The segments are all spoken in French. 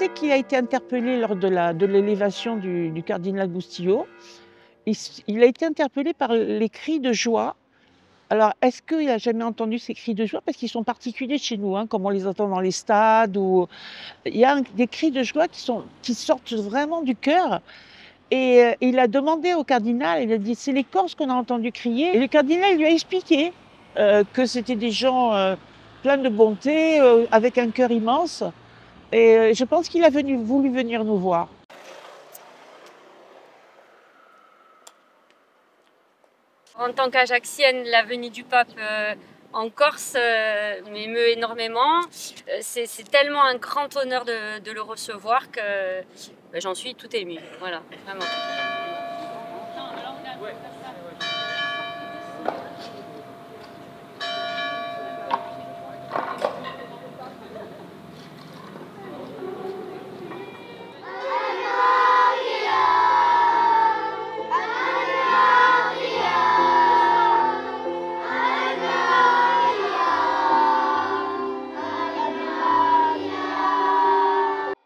sais qu'il a été interpellé lors de l'élévation du cardinal Bustillo. Il a été interpellé par les cris de joie. Alors, est-ce qu'il n'a jamais entendu ces cris de joie? Parce qu'ils sont particuliers chez nous, hein, comme on les entend dans les stades. Il y a des cris de joie qui sortent vraiment du cœur. Et il a demandé au cardinal, il a dit, c'est les Corses qu'on a entendu crier. Et le cardinal lui a expliqué que c'était des gens pleins de bonté, avec un cœur immense. Et je pense qu'il a voulu venir nous voir. En tant qu'Ajaxienne, la venue du pape en Corse m'émeut énormément. C'est tellement un grand honneur de le recevoir que j'en suis tout émue. Voilà, vraiment.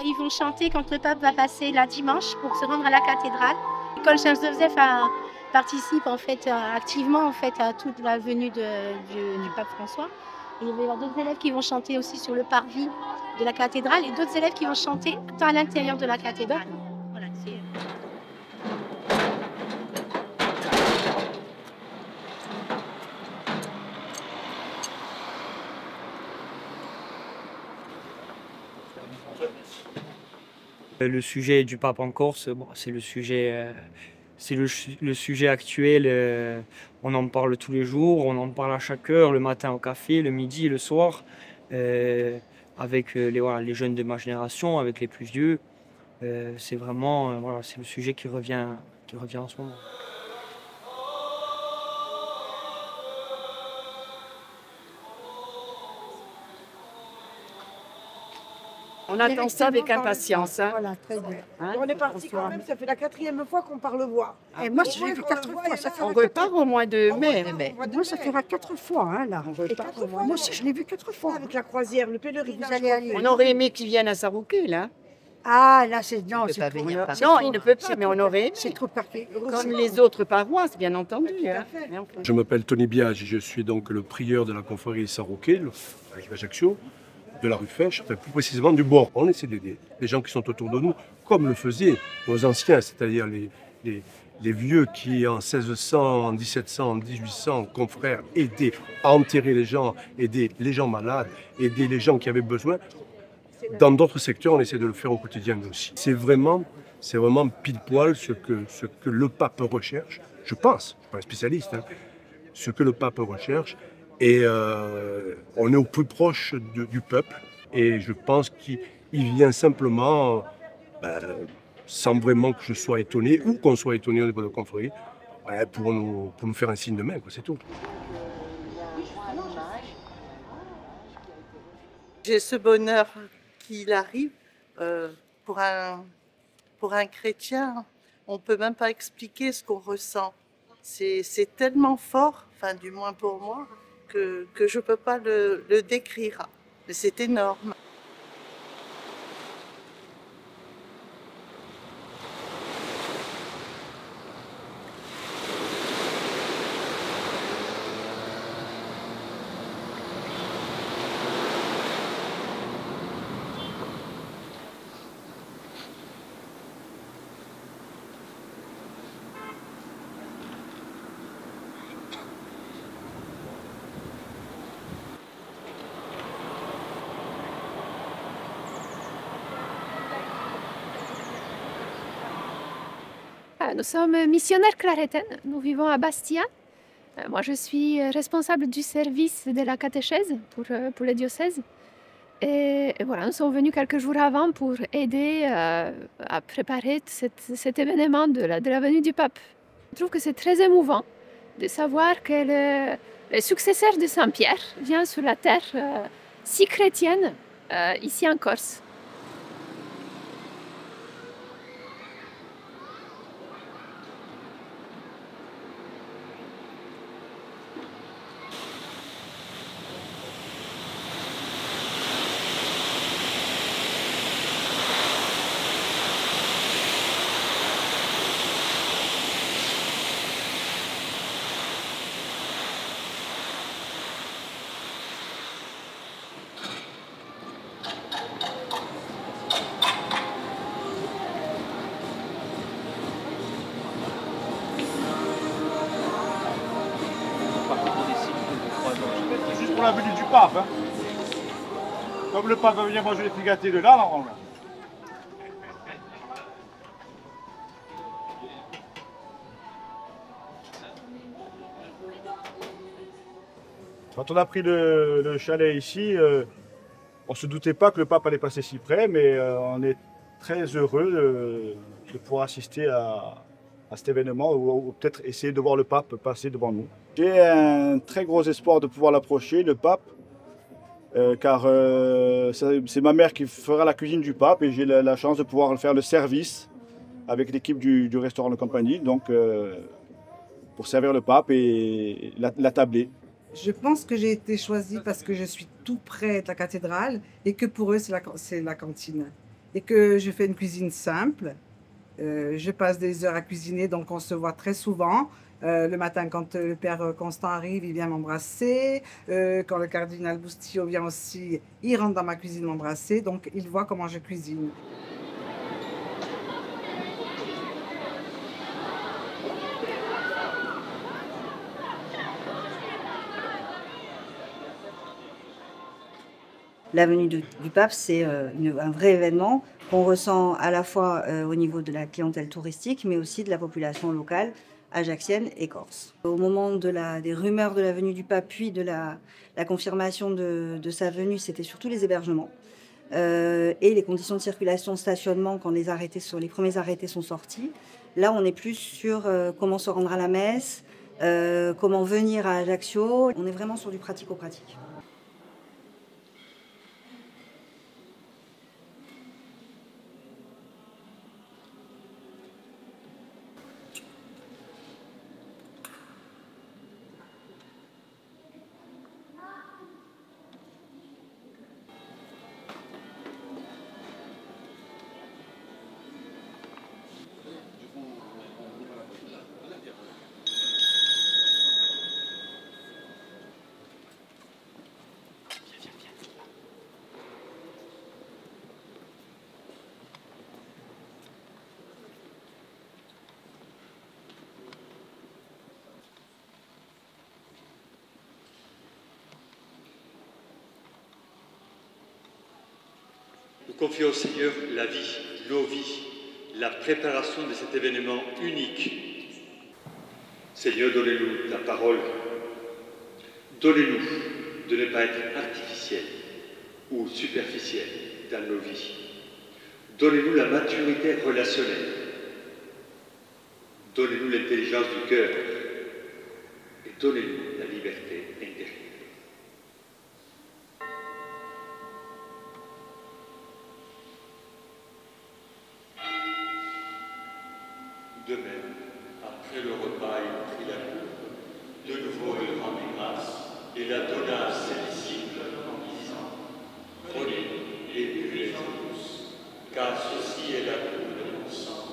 Ils vont chanter quand le pape va passer la dimanche pour se rendre à la cathédrale. L'école Saint-Joseph participe en fait activement en fait à toute la venue du pape François. Et il va y avoir d'autres élèves qui vont chanter aussi sur le parvis de la cathédrale et d'autres élèves qui vont chanter à l'intérieur de la cathédrale. Voilà, Le sujet du pape en Corse, bon, c'est le sujet, le sujet actuel. On en parle tous les jours, on en parle à chaque heure, le matin au café, le midi, le soir, avec les jeunes de ma génération, avec les plus vieux. C'est vraiment voilà, c'est le sujet qui revient en ce moment. On attend ça avec impatience. Hein. Voilà, très bien. Hein, on est parti quand même, ça fait la 4e fois qu'on parle voix. Et moi, je l'ai vu 4 fois. Ça on repart au mois de mai. Moi, ça fera 4 fois, hein, là. Moi aussi, je l'ai vu 4 fois. Avec la croisière, le pèlerinage. Vous allez aller. On aurait aimé qu'il vienne à Sarouquet, là. Ah, là, c'est... Non, Il c'est trop. Non, il ne peut pas, mais on aurait aimé. C'est trop parqué. Comme les autres paroisses, bien entendu. Hein. Je m'appelle Tony Biage et je suis donc le prieur de la confrérie Sarouquet, avec Ajaccio, de la rue Fèche, enfin plus précisément du Bourg. On essaie d'aider les gens qui sont autour de nous, comme le faisaient nos anciens, c'est-à-dire les vieux qui en 1600, en 1700, en 1800, confrères, aidaient à enterrer les gens, aidaient les gens malades, aidaient les gens qui avaient besoin. Dans d'autres secteurs, on essaie de le faire au quotidien aussi. C'est vraiment pile poil ce que le pape recherche, je pense, je ne suis pas un spécialiste, hein, ce que le pape recherche. Et on est au plus proche du peuple. Et je pense qu'il vient simplement, sans vraiment que je sois étonné, ou qu'on soit étonné au niveau de la confrérie, pour nous faire un signe de main, c'est tout. J'ai ce bonheur qu'il arrive. Pour un chrétien, on ne peut même pas expliquer ce qu'on ressent. C'est tellement fort, enfin du moins pour moi, que je ne peux pas le décrire. Mais c'est énorme. Nous sommes missionnaires clarétaines, nous vivons à Bastia. Moi je suis responsable du service de la catéchèse pour le diocèse. Et voilà, nous sommes venus quelques jours avant pour aider à préparer cet événement de la venue du pape. Je trouve que c'est très émouvant de savoir que le successeur de Saint-Pierre vient sur la terre si chrétienne ici en Corse. pape. Hein. Comme le pape va venir manger les frigatés de là, normalement. Quand on a pris le chalet ici, on ne se doutait pas que le pape allait passer si près, mais on est très heureux de pouvoir assister à cet événement ou peut-être essayer de voir le pape passer devant nous. J'ai un très gros espoir de pouvoir l'approcher, le pape, car c'est ma mère qui fera la cuisine du pape et j'ai la chance de pouvoir faire le service avec l'équipe du restaurant de compagnie, donc pour servir le pape et l'attabler. Je pense que j'ai été choisie parce que je suis tout près de la cathédrale et que pour eux, c'est la cantine. Et que je fais une cuisine simple. Je passe des heures à cuisiner, donc on se voit très souvent. Le matin, quand le père Constant arrive, il vient m'embrasser. Quand le cardinal Bustillo vient aussi, il rentre dans ma cuisine m'embrasser. Donc, il voit comment je cuisine. La venue du pape, c'est un vrai événement qu'on ressent à la fois au niveau de la clientèle touristique, mais aussi de la population locale, ajaxienne et corse. Au moment des rumeurs de la venue du pape, puis de la confirmation de sa venue, c'était surtout les hébergements et les conditions de circulation, stationnement, quand les premiers arrêtés sont sortis. Là, on est plus sur comment se rendre à la messe, comment venir à Ajaccio. On est vraiment sur du pratico-pratique. Nous confions au Seigneur la vie, nos vies, la préparation de cet événement unique. Seigneur, donnez-nous ta parole. Donnez-nous de ne pas être artificiels ou superficiels dans nos vies. Donnez-nous la maturité relationnelle. Donnez-nous l'intelligence du cœur. Et donnez-nous la liberté intérieure. De même, après le repas, il prit la coupe. De nouveau, il rendit grâce et la donna à ses disciples en disant : Prenez et buvez-en tous, car ceci est la coupe de mon sang,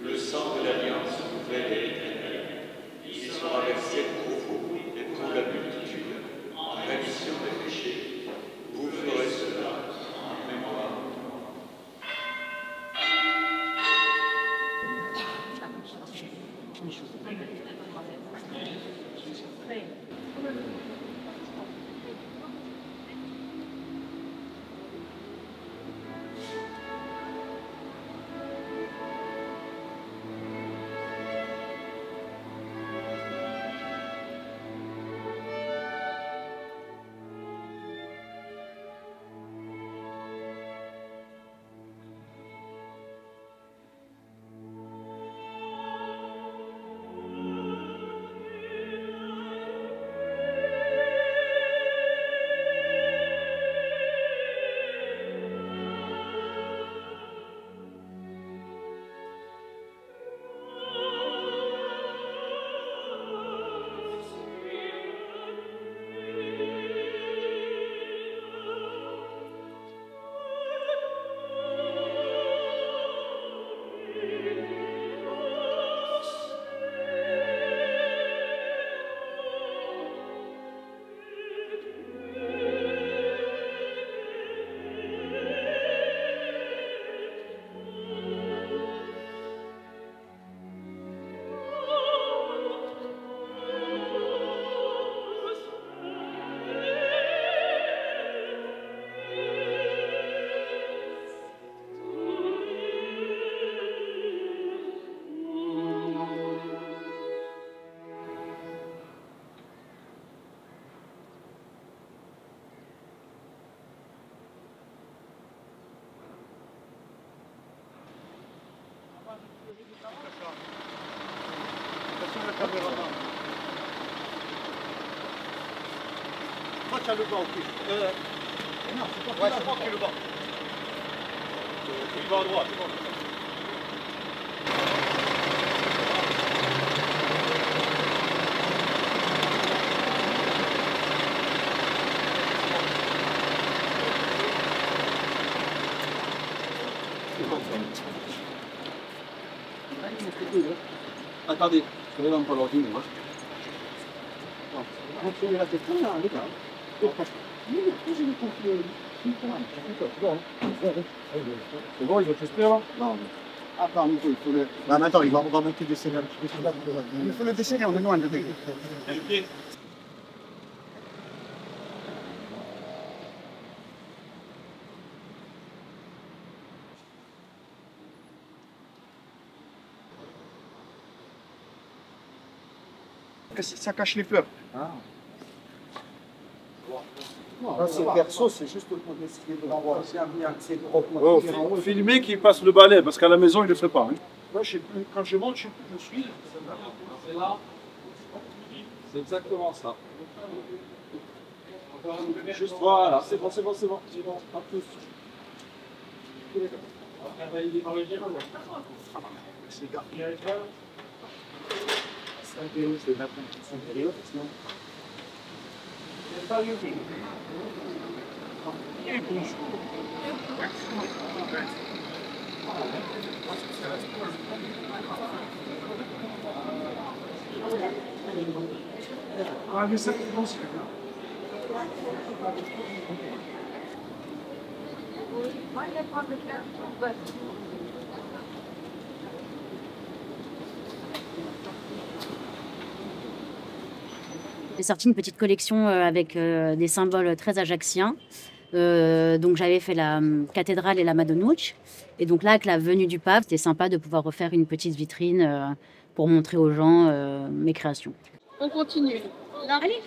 le sang de l'alliance nouvelle et éternelle. Il sera versé pour vous et pour la multitude, en rémission des péchés. Vous ferez cela en mémoire de moi. Toi, tu as le banc, ok. Non, c'est pas moi qui ai le banc. Il va à droite, c'est bon. Attendez, je vais un peu l'ordine, moi. La question, là, les gars. C'est bon, il va tester là? Non. Attends, il faut le... Non, mais attends, on va monter des scénarios. Il faut le dessiner, on est loin de... Ça cache les fleurs. Ah. C'est perso, c'est juste pour essayer de l'envoyer. Oh, filmer qu'il passe le balai, parce qu'à la maison, il ne le fait pas. Hein. Moi, quand je monte, je suis. C'est là. C'est exactement ça. Juste voilà, c'est bon, c'est bon, c'est bon. C'est bon, pas plus. J'ai sorti une petite collection avec des symboles très ajacciens. Donc j'avais fait la cathédrale et la Madonnouch. Et donc là, avec la venue du pape, c'était sympa de pouvoir refaire une petite vitrine pour montrer aux gens mes créations. On continue. Allez,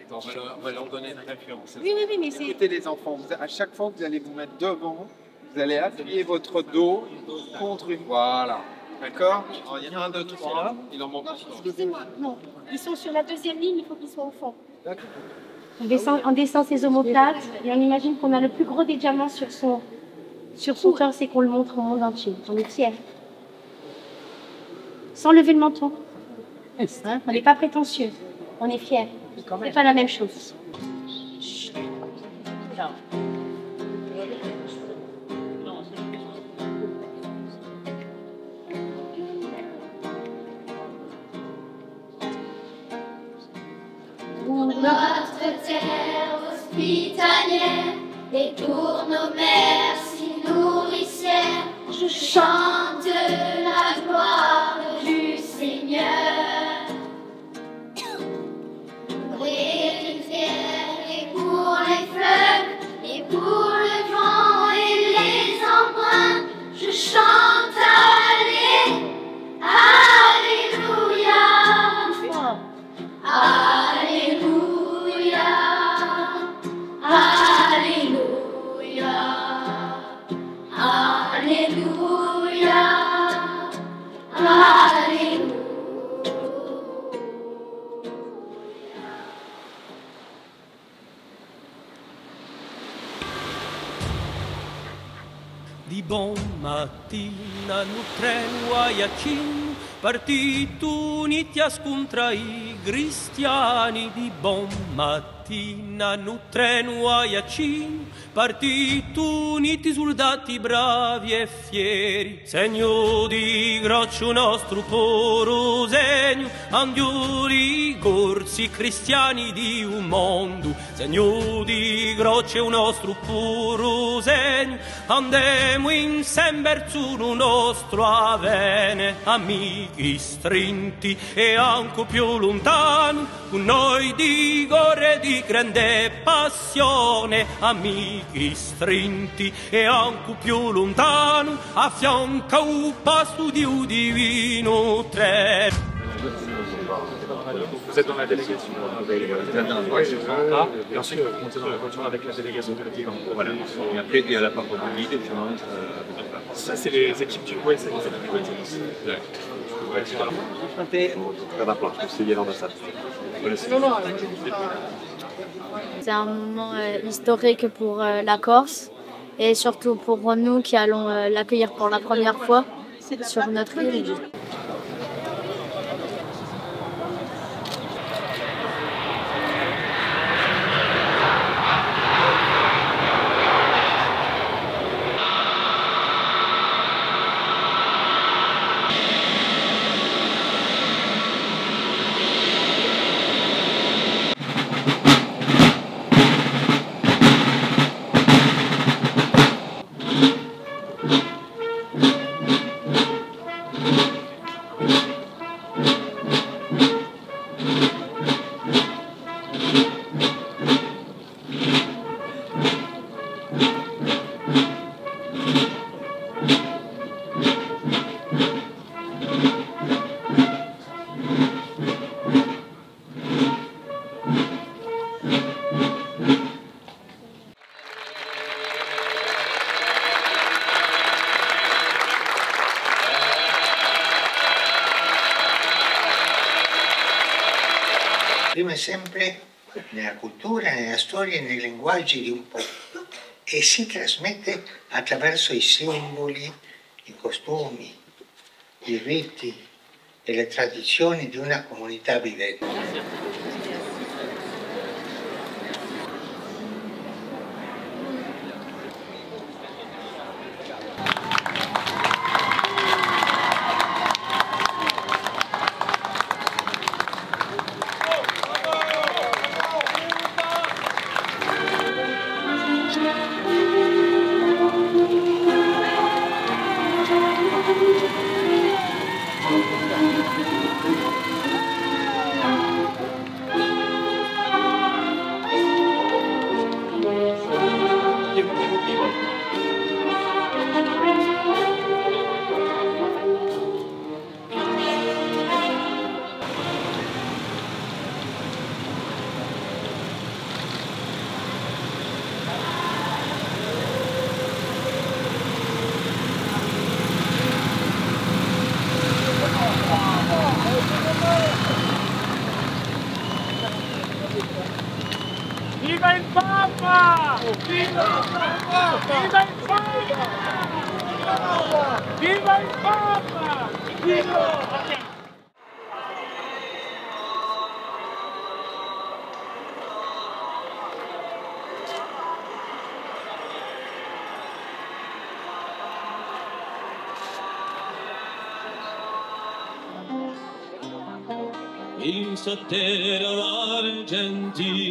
on va leur donner une référence. Oui, mais c'est... Écoutez les enfants, à chaque fois vous allez vous mettre devant, vous allez appuyer votre dos contre une... Voilà. D'accord? Il y a 1, 2, 3, il en manque un. Excusez-moi, non. Ils sont sur la deuxième ligne, il faut qu'ils soient au fond. On descend ses omoplates et on imagine qu'on a le plus gros des diamants sur son torse et qu'on le montre au monde entier. On est fiers. Sans lever le menton. Hein? On n'est pas prétentieux. On est fiers. C'est pas la même chose. Notre terre hospitalière et pour nos mères si nourricières, je chante la gloire du Seigneur. Et pour les fleurs, et pour le vent et les embruns, je chante Alléluia. Alléluia. Alléluia. Alléluia. Alléluia. Di bon mattina nu treno a Iacin, partiti uniti a scontra i cristiani. Di bon mattina nu treno a Iacin, partiti uniti soldati bravi e fieri. Segno di grazia nostro puro segno, angioli corsi cristiani di un mondo. Segno di grazia nostro puro segno, andemo insieme verso il nostro avene. Amici strinti e anche più lontano, con noi di gore di grande passione. Amici strinti e anche più lontano, a fianco un pasto di un divino treno. Vous êtes dans la délégation. Et ensuite, vous montez dans la voiture avec la délégation de l'équipe. Voilà. Et après, il y a la parole de guide. Ça, c'est les équipes du Ouest, c'est les équipes du Ouest. C'est un moment historique pour la Corse et surtout pour nous qui allons l'accueillir pour la première fois sur notre île. Prima è sempre nella cultura, nella storia e nei linguaggi di un popolo e si trasmette attraverso i simboli, i costumi, i riti e le tradizioni di una comunità vivente. Viva il Papa! Viva il Papa! Viva il Papa! Viva il Papa! Viva! In sta terra argentina.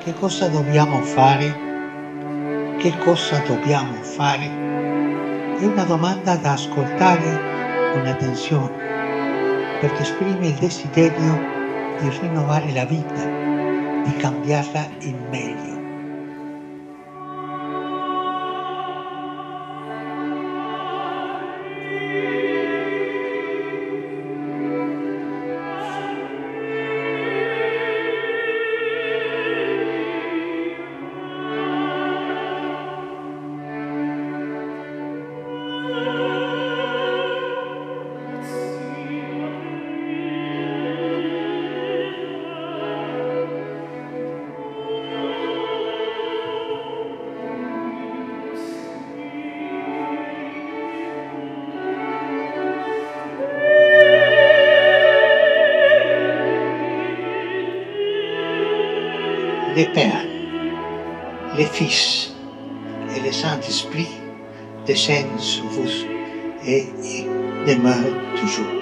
Che cosa dobbiamo fare? Che cosa dobbiamo fare? È una domanda da ascoltare con attenzione, perché esprime il desiderio di rinnovare la vita, di cambiarla in meglio. le Père, le Fils et le Saint-Esprit descendent sur vous et demeurent toujours.